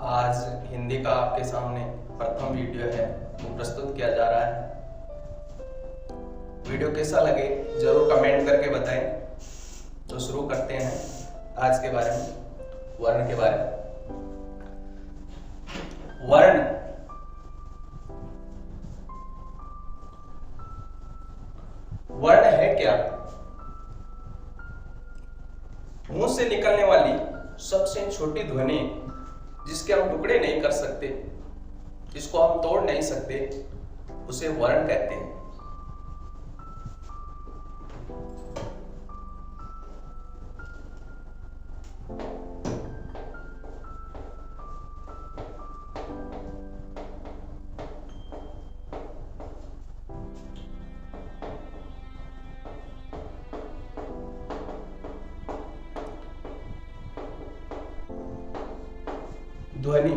आज हिंदी का आपके सामने प्रथम वीडियो है वो प्रस्तुत किया जा रहा है। वीडियो कैसा लगे जरूर कमेंट करके बताएं। तो शुरू करते हैं आज के बारे में, वर्ण के बारे में। वर्ण वर्ण है क्या? मुंह से निकलने वाली सबसे छोटी ध्वनि जिसके हम टुकड़े नहीं कर सकते, जिसको हम तोड़ नहीं सकते, उसे वर्ण कहते हैं। ध्वनि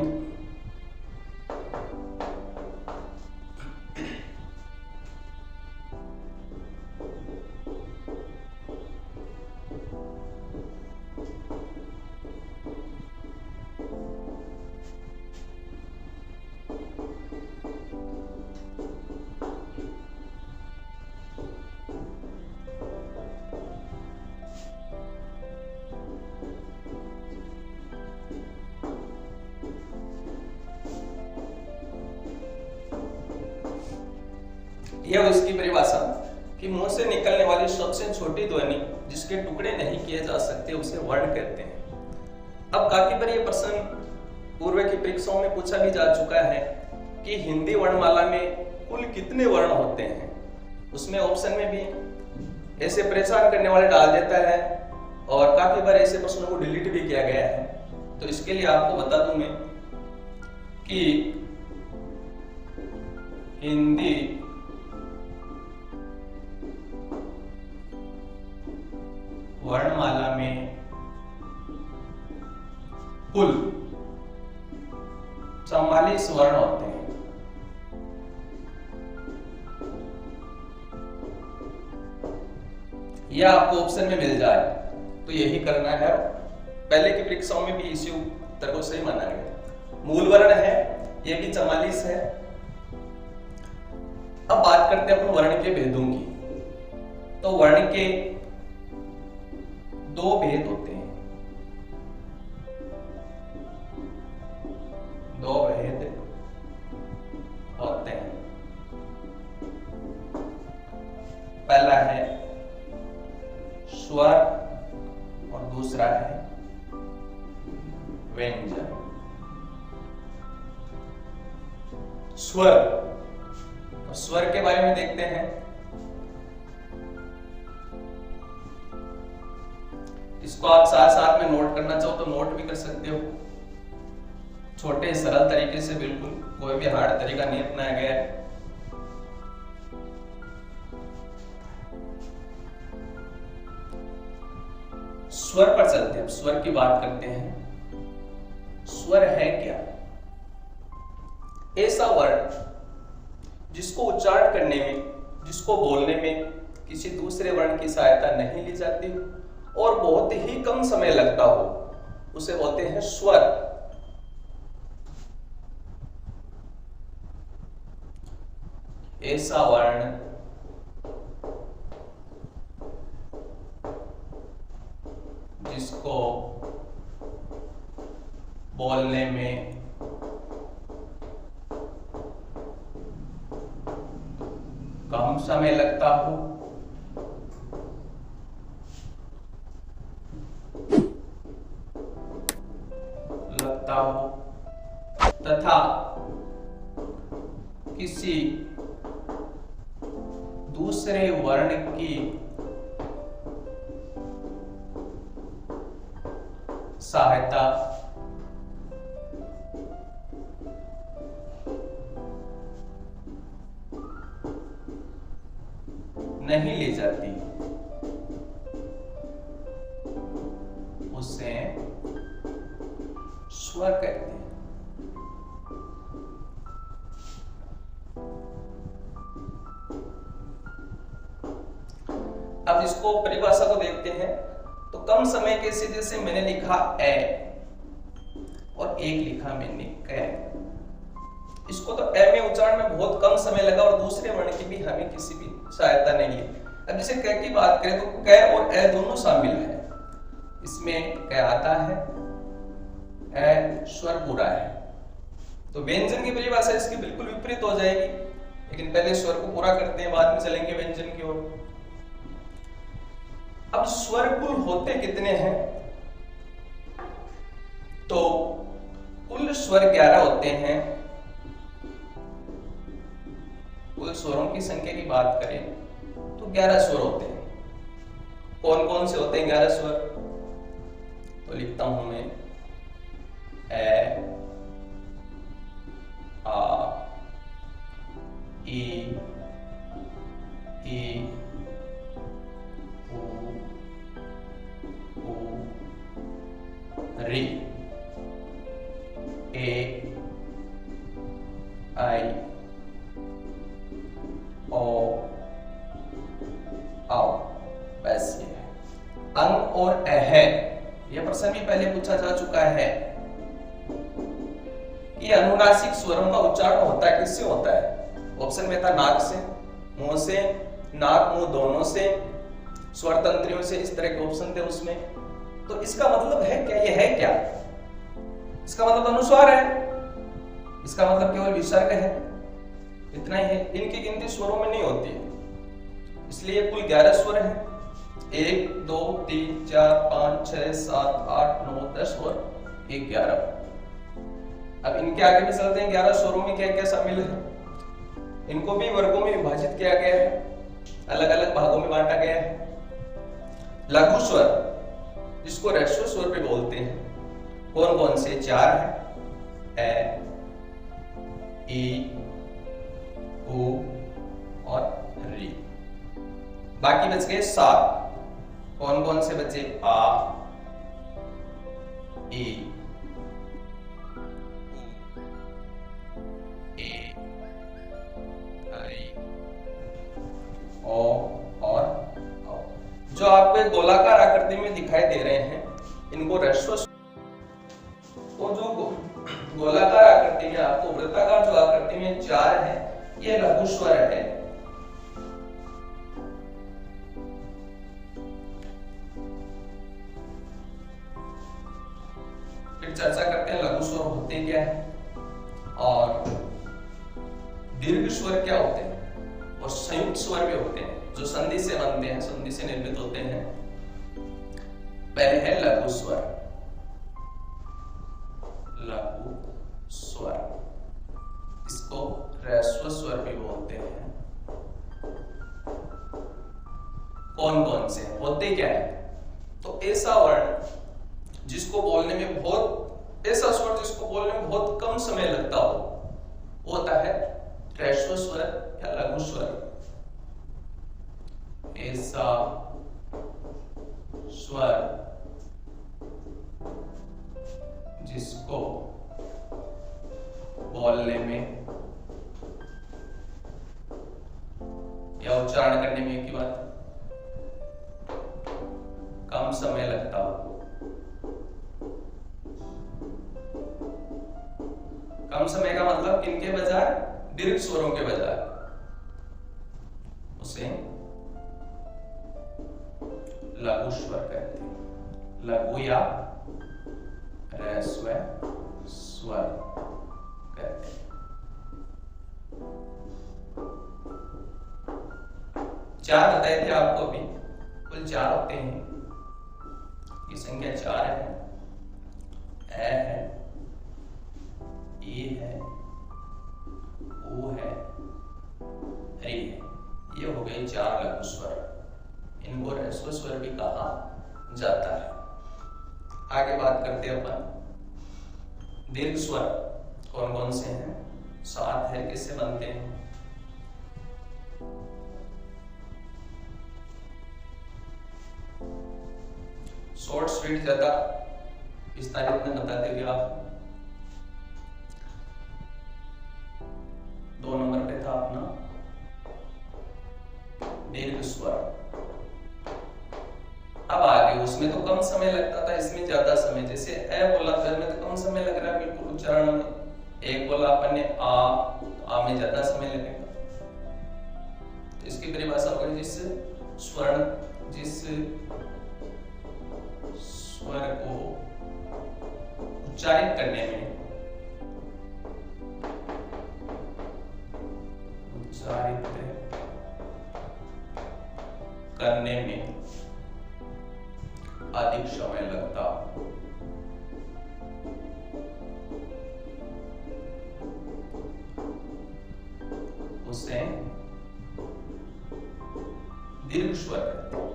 यह उसकी परिभाषा कि मुंह से निकलने वाली सबसे छोटी ध्वनि जिसके टुकड़े नहीं किए जा सकते उसे वर्ण कहते हैं। अब काफी बार यह प्रश्न पूर्व की परीक्षाओं में पूछा भी जा चुका है कि हिंदी वर्णमाला में कुल कितने वर्ण होते हैं। उसमें ऑप्शन में भी ऐसे परेशान करने वाले डाल देता है और काफी बार ऐसे प्रश्नों को डिलीट भी किया गया है। तो इसके लिए आपको बता दूं मैं कि हिंदी वर्णमाला में कुल 44 वर्ण होते हैं। यह आपको ऑप्शन में मिल जाए तो यही करना है। पहले की परीक्षाओं में भी इसी उत्तर को सही माना गया। मूल वर्ण है, यह भी 44 है। अब बात करते हैं अपन वर्ण के भेदों की। तो वर्ण के दो भेद होते हैं, दो भेद होते हैं। पहला है स्वर और दूसरा है व्यंजन। स्वर के बारे में देखते हैं। इसको आप साथ साथ में नोट करना चाहो तो नोट भी कर सकते हो। छोटे सरल तरीके से, बिल्कुल कोई भी हार्ड तरीका नहीं अपनाया गया है। स्वर पर चलते हैं, स्वर की बात करते हैं। स्वर है क्या? ऐसा वर्ण जिसको उच्चारण करने में, जिसको बोलने में किसी दूसरे वर्ण की सहायता नहीं ली जाती और बहुत ही कम समय लगता हो, उसे बोलते हैं स्वर। ऐसा वर्ण जिसको बोलने में कम समय लगता हो, तथा किसी दूसरे वर्ण की सहायता नहीं ली जाती, उसे स्वर कहते हैं। अब इसको परिभाषा को देखते हैं तो कम समय के से, जैसे मैंने लिखा ए, और एक लिखा मैंने कै। इसको तो ए में उच्चारण में बहुत कम समय लगा और दूसरे वर्ण की भी हमें किसी भी सहायता नहीं है। अब जैसे कै की बात करें तो कै और ए दोनों शामिल है, इसमें कै आता है, ए स्वर पूरा है, तो व्यंजन की परिभाषा इसकी बिल्कुल विपरीत हो जाएगी। लेकिन पहले स्वर को पूरा करते हैं, बाद में चलेंगे व्यंजन की ओर। अब स्वर कुल होते कितने हैं? तो कुल स्वर 11 होते हैं। कुल स्वरों की संख्या की बात करें तो 11 स्वर होते हैं। कौन कौन से होते हैं 11 स्वर? तो लिखता हूं मैं ए, आ, ई, उ, री, ए, आई, ओ, आओ। बस ये है। अंग और अह, यह प्रश्न भी पहले पूछा जा चुका है कि अनुनासिक स्वरों का उच्चारण होता है किससे होता है? ऑप्शन में था नाक से, मुंह से, नाक मुंह दोनों से, स्वर तंत्रियों से, इस तरह के ऑप्शन थे उसमें। तो इसका मतलब है क्या? ये है क्या? इसका मतलब अनुस्वार है, इसका मतलब केवल विसर्ग है, इतना ही है। इनकी गिनती स्वरों में नहीं होती है, इसलिए कुल 11 स्वर हैं। 1 2 3 4 5 6 7 8 9 10 और 11। अब इनके आगे भी चलते हैं। 11 स्वरों में क्या क्या शामिल है? इनको भी वर्गों में विभाजित किया गया है, अलग अलग भागों में बांटा गया है। लघु स्वर, जिसको ह्रस्व स्वर भी बोलते हैं, कौन कौन से? 4 है, ए, ई, उ और री। बाकी बच गए 7। कौन कौन से बचे? आ, ई, ए, आई, ओ और औ। जो आपको गोलाकार आकृति में दिखाई दे रहे हैं, इनको ह्रस्व। तो जो गोलाकार आकृति में, आपको वृत्ताकार जो आकृति में 4 है, ये लघु स्वर है। फिर चर्चा करते हैं लघु स्वर होते क्या है और दीर्घ स्वर क्या होते हैं, और संयुक्त स्वर भी होते हैं जो संधि से बनते हैं, संधि से निर्मित होते हैं। पहले है लघु स्वर। लघु स्वर, इसको ह्रस्व स्वर भी बोलते हैं। कौन कौन से होते क्या है? तो ऐसा वर्ण जिसको बोलने में बहुत, ऐसा स्वर जिसको बोलने में बहुत कम समय लगता हो, वो होता है ह्रस्व स्वर या लघु स्वर। ऐसा स्वर जिसको बोलने में या उच्चारण करने में, एक ही बात, कम समय लगता हो। कम समय का मतलब किनके बजाय? दीर्घ स्वरों के बजाय, उसे लघु स्वर कहते हैं। लघु या ह्रस्व स्वर कहते हैं। 4 बताए थे आपको अभी, कुल 4 होते हैं। ये संख्या 4 है। ए है, ई है, उ है, री है। ये हो गए 4 लघु स्वर। इनको ह्रस्व स्वर भी कहा जाता है। आगे बात करते हैं अपन दीर्घ स्वर। कौन कौन से हैं? 7 है। किससे बनते हैं? शॉर्ट स्वीट ज्यादा विस्तारित में बताते हुए आप 2 नंबर पे था अपना दीर्घ स्वर। अब आगे उसमें तो कम समय लगता था, इसमें ज्यादा समय। जैसे ए बोला था, में तो कम समय लग रहा है, उच्चारण में। एक बोला अपन ने आ में ज्यादा समय लगेगा, तो इसकी परिभाषा होगी जिस स्वर को उच्चारित करने में अधिक समय लगता, उसे दीर्घ स्वर कहते हैं।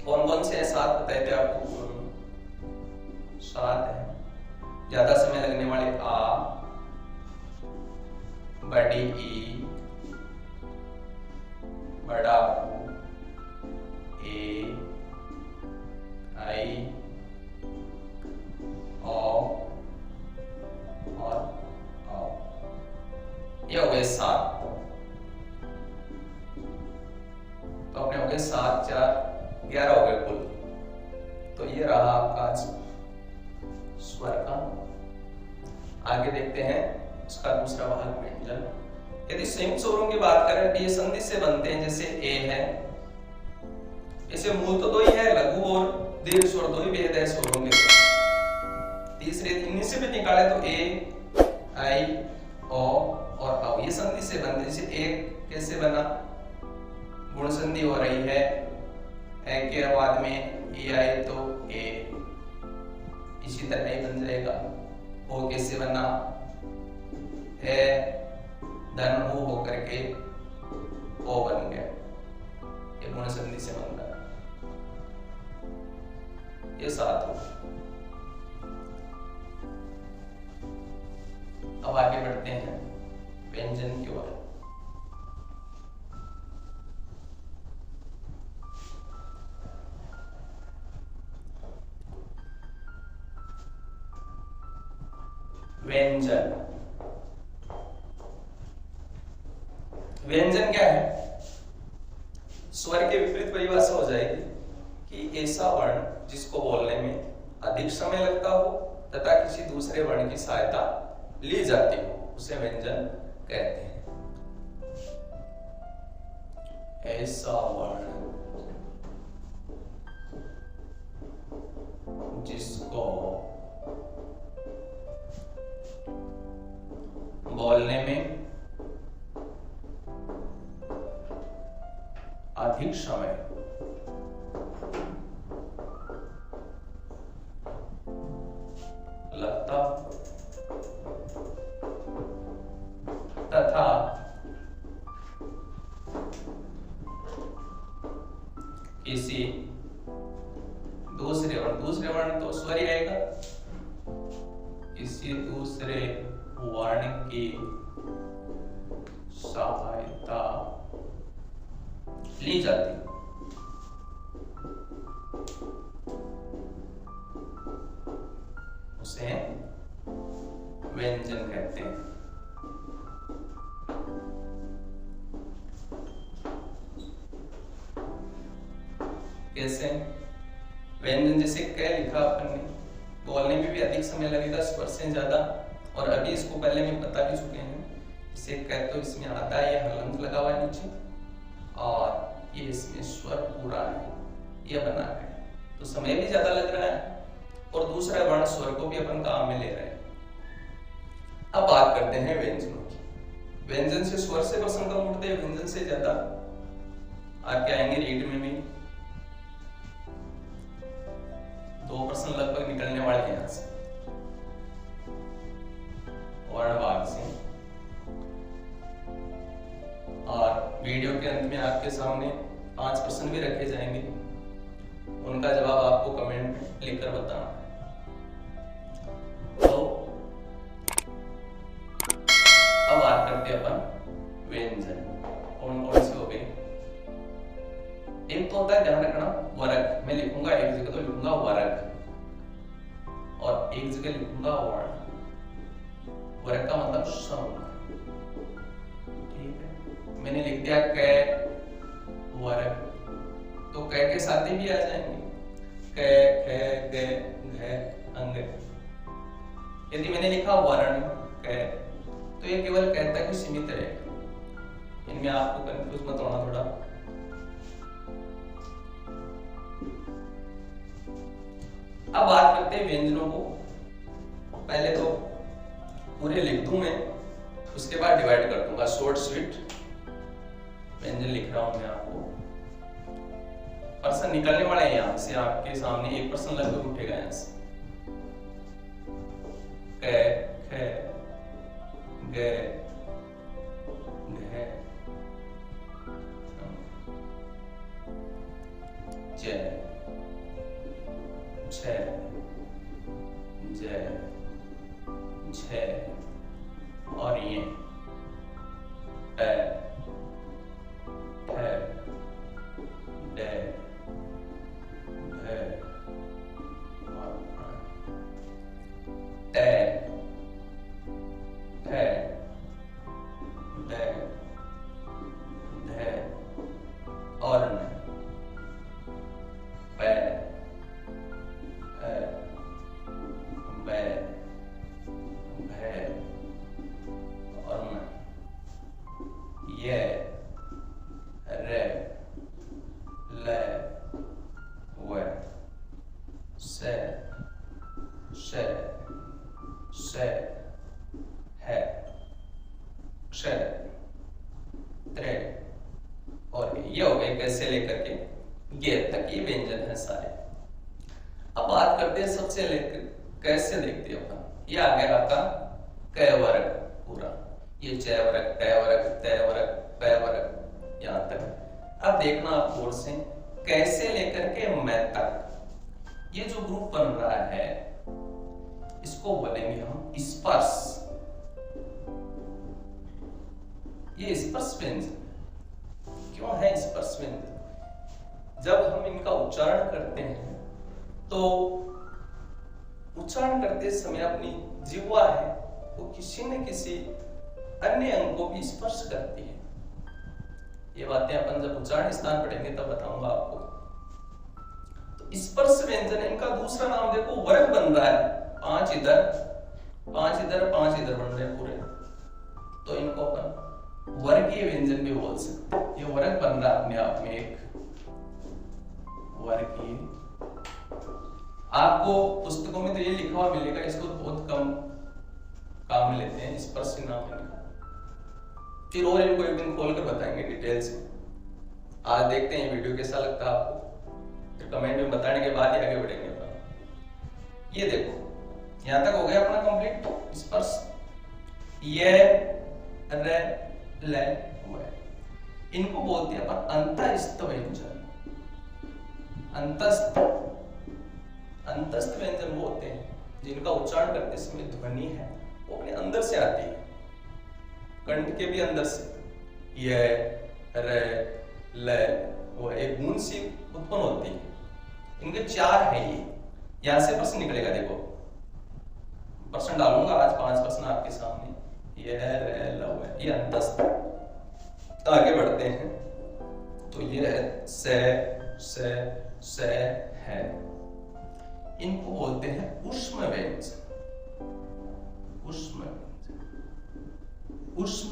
कौन कौन से सात बताए थे आपको? सात है। ज्यादा समय लगने वाले आ, बड़ी ई, बड़ा ऊ, ए, आई, ओ और औ। ये हो गए सात। तो अपने हो गए 7 4 11 हो गए कुल। तो ये रहा आपका स्वर का। आगे देखते हैं उसका दूसरा भाग व्यंजन। यदि संयुक्त स्वरों की बात करें तो ये संधि से बनते हैं, जैसे ए है, इसे मूल तो दो ही है, लघु और दीर्घ स्वर दो ही भेद है स्वरों के। तीसरे इनमें से भी निकाले तो ए, आई, ओ और औ, ये संधि से बनते हैं। जैसे ए कैसे बना? गुण संधि हो रही है, ए के बाद में ए आई तो ए, इसी तरह ही बन जाएगा। ओ कैसे बना? ए धन ओ होकर के ओ बन गया, ये गुण संधि से बन रहा है। ये 7 हो। अब आगे बढ़ते हैं व्यंजन की ओर। व्यंजन, व्यंजन क्या है? स्वर के विपरीत परिभाषा हो जाएगी कि ऐसा वर्ण जिसको बोलने में अधिक समय लगता हो तथा किसी दूसरे वर्ण की सहायता ली जाती हो, उसे व्यंजन कहते हैं। ऐसा वर्ण जिसको बोलने में अधिक समय लगता तथा किसी दूसरे वर्ण तो स्वर ही आएगा, किसी दूसरे वर्ण की सहायता ली जाती, उसे व्यंजन कहते हैं। कैसे? व्यंजन जैसे क लिखा अपन ने, बोलने में भी अधिक समय लगेगा स्वर से ज्यादा, और अभी इसको पहले में बता भी चुके हैं। इसे कह तो इसमें आता है, ये हलंत लगा हुआ है नीचे, और ये इसमें स्वर पूरा है, ये बना है, तो समय भी ज्यादा लग रहा है, और दूसरा वर्ण स्वर को भी अपन काम में ले रहे हैं। अब बात करते हैं व्यंजनों की। व्यंजन से स्वर से प्रश्न कम उठते हैं, व्यंजन से ज्यादा आगे आएंगे। रीड में भी 2 प्रश्न लगभग निकलने वाले हैं यहाँ से, वर्ण भाग से। और वीडियो के अंत में आपके सामने 5 प्रश्न भी रखे जाएंगे, उनका जवाब आपको कमेंट में लिखकर बताना है। तो अब बात करते हैं अपन व्यंजन। कौन कौन से हो गए? एक तो होता है, ध्यान रखना, वर्ग। मैं लिखूंगा एक जगह तो लिखूंगा वर्ग, और एक जगह लिखूंगा वर्ण। वर्ग का मतलब समूह, ठीक है। मैंने लिख दिया क, के साथ ही भी आ जाएंगे, क, ख, ग, घ, अंग। यदि मैंने लिखा वर्ण क, तो ये केवल क तक ही सीमित रहेगा, इनमें आपको कंफ्यूज मत होना थोड़ा। अब बात करते हैं व्यंजनों को। पहले तो पूरे लिख दूं मैं, उसके बाद डिवाइड कर दूंगा, शॉर्ट स्वीट व्यंजन लिख रहा हूं मैं आपको। पर्सन निकलने वाला है यहां से, आपके सामने एक पर्सन लगभग उठेगा यहां से। क, ख, ग, घ, च, छ, ज, झ, और ये ट, ठ, ड, ढ, और ट, ठ, ड, ढ, और न, प, फ, ब, भ, और न, य, र, ल, व, स, श, श, ह, क्ष, त्र, और ये हो गए कैसे लेकर के गे तक, ये व्यंजन है सारे। अब बात करते हैं सबसे लेकर कैसे देखते हैं अपन। ये आ गया आपका क वर्ग पूरा, ये च वर्ग, ट वर्ग, त वर्ग, प वर्ग, यहां तक। अब देखना आप गौर से, कैसे लेकर के मैं तक, ये जो ग्रुप बन रहा है इसको बोलेंगे हम स्पर्श। ये स्पर्श व्यंजन क्यों है स्पर्श व्यंजन? जब हम इनका उच्चारण करते हैं तो उच्चारण करते समय अपनी जिह्वा है वो किसी न किसी अन्य अंग को भी स्पर्श करती है। ये बातें अपन जब उच्चारण स्थान पढ़ेंगे तब बताऊंगा आपको। तो स्पर्श व्यंजन, इनका दूसरा नाम देखो वर्ग बन रहा है, 5 इधर 5 इधर 5 इधर बन रहे हैं पूरे, तो इनको अपन वर्गीय व्यंजन भी बोल सकते हैं। ये वर्ग बन रहा है अपने आप में एक वर्गीय। आपको पुस्तकों में तो ये लिखा हुआ मिलेगा, इसको बहुत कम काम में लेते हैं, स्पर्श नाम है इनका। फिर और इनको एक दिन खोल कर बताएंगे डिटेल से। आज देखते हैं वीडियो कैसा लगता है आपको, फिर कमेंट में बताने के बाद ही आगे बढ़ेंगे अपन। ये देखो यहां तक हो गया अपना कंप्लीट स्पर्श। ये र, ल, व, इनको बोलते हैं अपन अंतस्थ व्यंजन। अंतस्थ व्यंजन बोलते हैं जिनका उच्चारण करते समय ध्वनि है वो अपने अंदर से आती है, कंठ के भी अंदर से। य, र, ल, व, एक गूंज सी उत्पन्न होती है। इनके 4 है ये, यहां से प्रश्न निकलेगा। देखो प्रश्न डालूंगा आज 5 प्रश्न आपके सामने। य, र, ल, व, ये अंतस्थ। तो आगे बढ़ते हैं, तो ये है स है, इनको बोलते हैं ऊष्म व्यंजन। ऊष्म व्यंजन, ऊष्म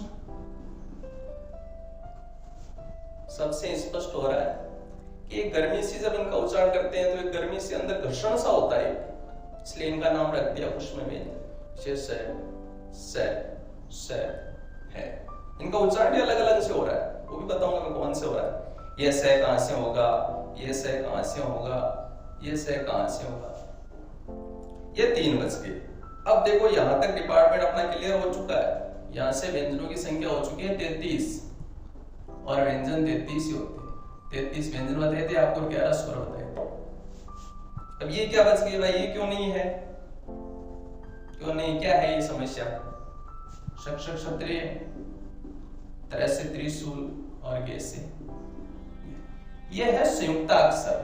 सबसे स्पष्ट हो रहा है कि गर्मी से जब इनका उच्चारण करते हैं तो एक गर्मी से अंदर घर्षण सा होता है, इसलिए इनका नाम रख दिया ऊष्म व्यंजन। स है, इनका उच्चारण भी अलग अलग से हो रहा है, वो भी बताऊंगा मैं कौन से हो रहा है। ये स कहां से होगा, ये स कहां से होगा, ये स कहां से होगा। ये 3 बच गए। अब देखो यहां तक डिपार्टमेंट अपना क्लियर हो चुका है। यहां से व्यंजनों की संख्या हो चुकी है 33, और व्यंजन 33 ही होते हैं। 33 व्यंजन बताए थे आपको, 11 स्वर बताए थे। अब ये क्या बच गया भाई, ये क्यों नहीं है, क्यों नहीं, क्या है ये समस्या? शक क्षत्रिय, तरह से त्रिशूल और गे से। ये है संयुक्ताक्षर,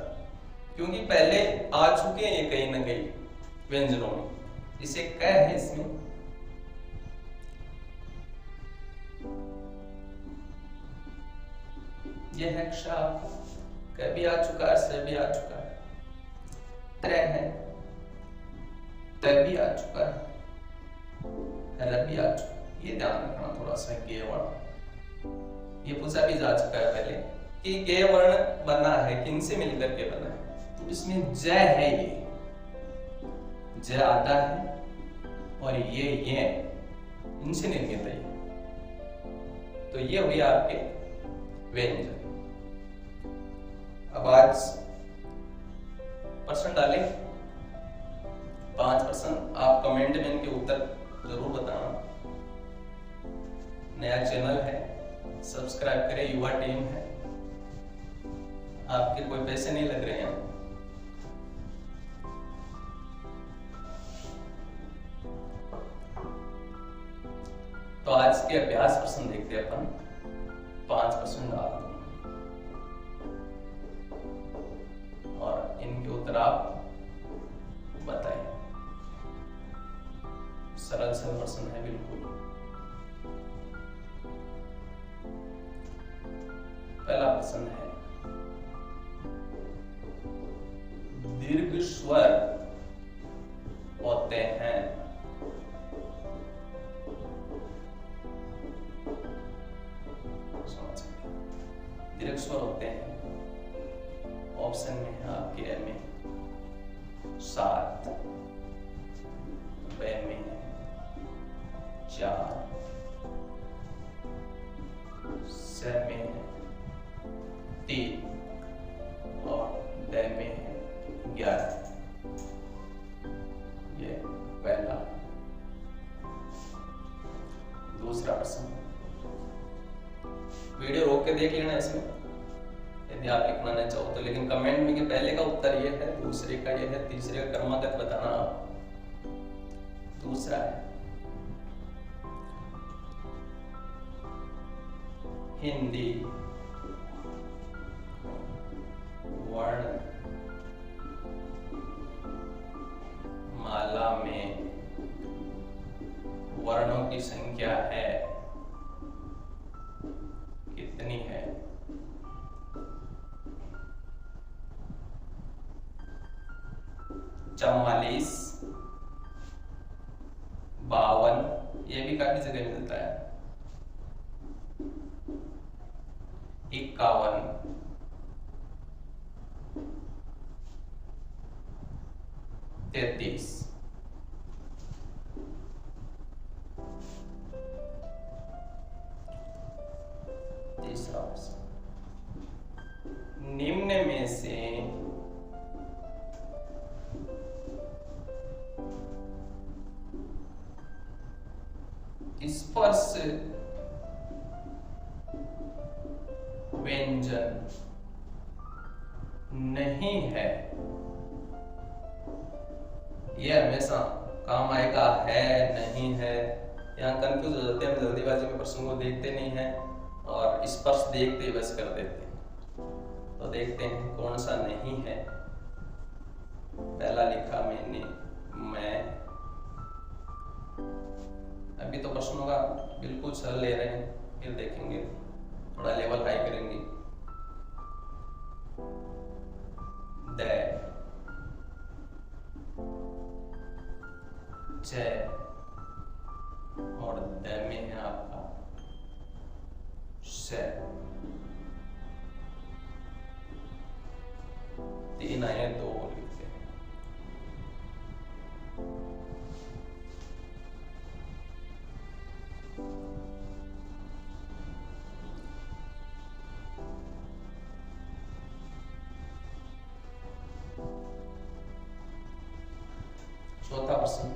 क्योंकि पहले आ चुके हैं ये कहीं ना कहीं व्यंजनों में। इसे क है इसमें, ये है क्ष, कभी आ चुका है, से भी आ चुका है, तरह है, तभी आ चुका है, रबी आ चुका है। ये ध्यान रखना थोड़ा सा। गे वर्ण ये पूछा भी जा चुका है पहले कि गे वर्ण बना है, किन से मिलकर के बना है। तो इसमें ज है, ये ज आधा है और ये इनसे निर्मित है। तो ये हुई आपके व्यंजन। अब आज प्रश्न डाले 5 प्रश्न, आप कमेंट में इनके उत्तर जरूर बताना। नया चैनल है, सब्सक्राइब करें, युवा टीम है, आपके कोई पैसे नहीं लग रहे हैं। तो आज के अभ्यास प्रश्न देखते हैं अपन। 5 प्रश्न डाल और इनके उत्तर आप बताएं। सरल सरल प्रश्न है बिल्कुल। पहला प्रश्न है, दीर्घ स्वर होते हैं दीर्घ स्वर होते हैं। ऑप्शन में है आपके ए में 7, बे में 4, से में 3 और डे में 11। ये पहला। दूसरा प्रश्न, वीडियो रोक के देख लेना इसमें यदि आप लिखना नहीं चाहो तो, लेकिन कमेंट में कि पहले का उत्तर ये है, दूसरे का ये है, तीसरे का क्रमागत बताना आप। दूसरा है, हिंदी वर्ण माला में वर्णों की संख्या है कितनी है? 44, 52, ये भी काफी जगह मिलता है, 51, 33। तीसरा प्रश्न, निम्न में से स्पर्श व्यंजन नहीं है। यह हमेशा काम आएगा, है नहीं है, यहाँ कंफ्यूज हो जाते हैं। हम जल्दीबाजी में प्रश्न को देखते नहीं है और स्पर्श देखते ही बस कर देते हैं। तो देखते हैं कौन सा नहीं है। पहला लिखा मैंने, मैं। अभी तो प्रश्नों का बिल्कुल सरल ले रहे हैं, फिर देखेंगे थोड़ा लेवल हाई करेंगे। दे, जय और द में है आपका से। 3 आए, 2 लिखते हैं। चौथा प्रश्न,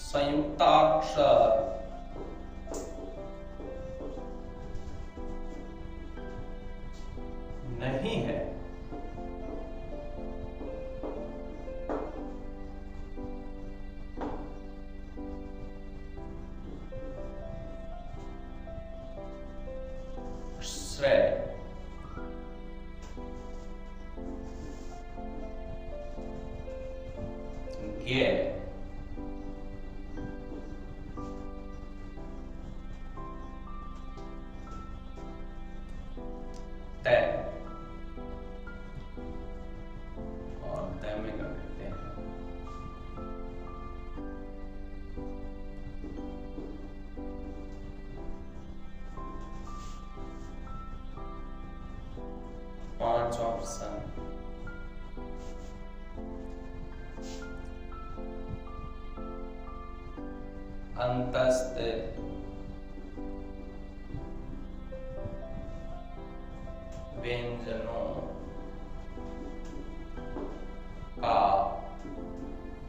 संयुक्ताक्षर नहीं है। श्रेय, गे, पर्सन अंतस्थित व्यंजनों का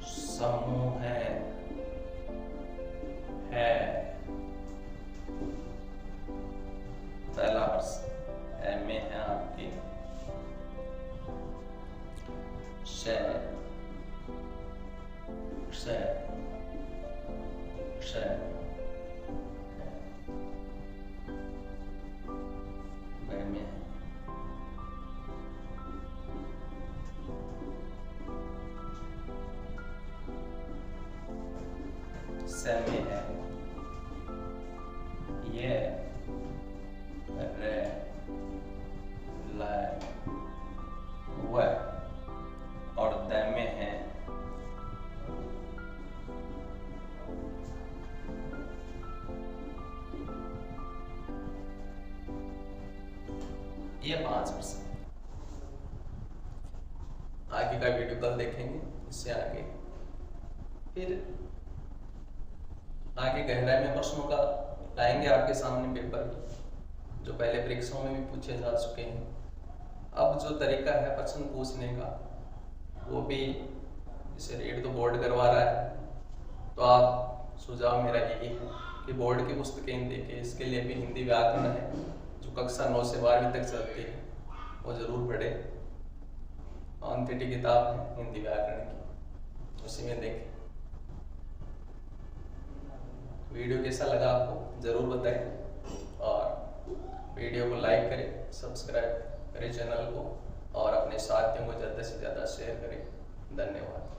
समूह है। पहला प्रश्न एम में है आपकी में है ये रे लाए व और द में है ये 5%। आगे का वीडियो कल देखेंगे, इससे आगे फिर आगे गहराई में प्रश्नों का लाएंगे आपके सामने पेपर जो पहले परीक्षाओं में भी पूछे जा चुके हैं। अब जो तरीका है प्रश्न पूछने का वो भी, जैसे रेट तो बोर्ड करवा रहा है, तो आप सुझाव मेरा यही है कि बोर्ड की पुस्तकें देखें। इसके लिए भी हिंदी व्याकरण है जो कक्षा 9 से 12वीं तक चलती है, वो जरूर पढ़े। ऑनथिटी किताब है हिंदी व्याकरण की, उसी में देखें। वीडियो कैसा लगा आपको जरूर बताएं और वीडियो को लाइक करें, सब्सक्राइब करें चैनल को और अपने साथियों को ज़्यादा से ज़्यादा शेयर करें। धन्यवाद।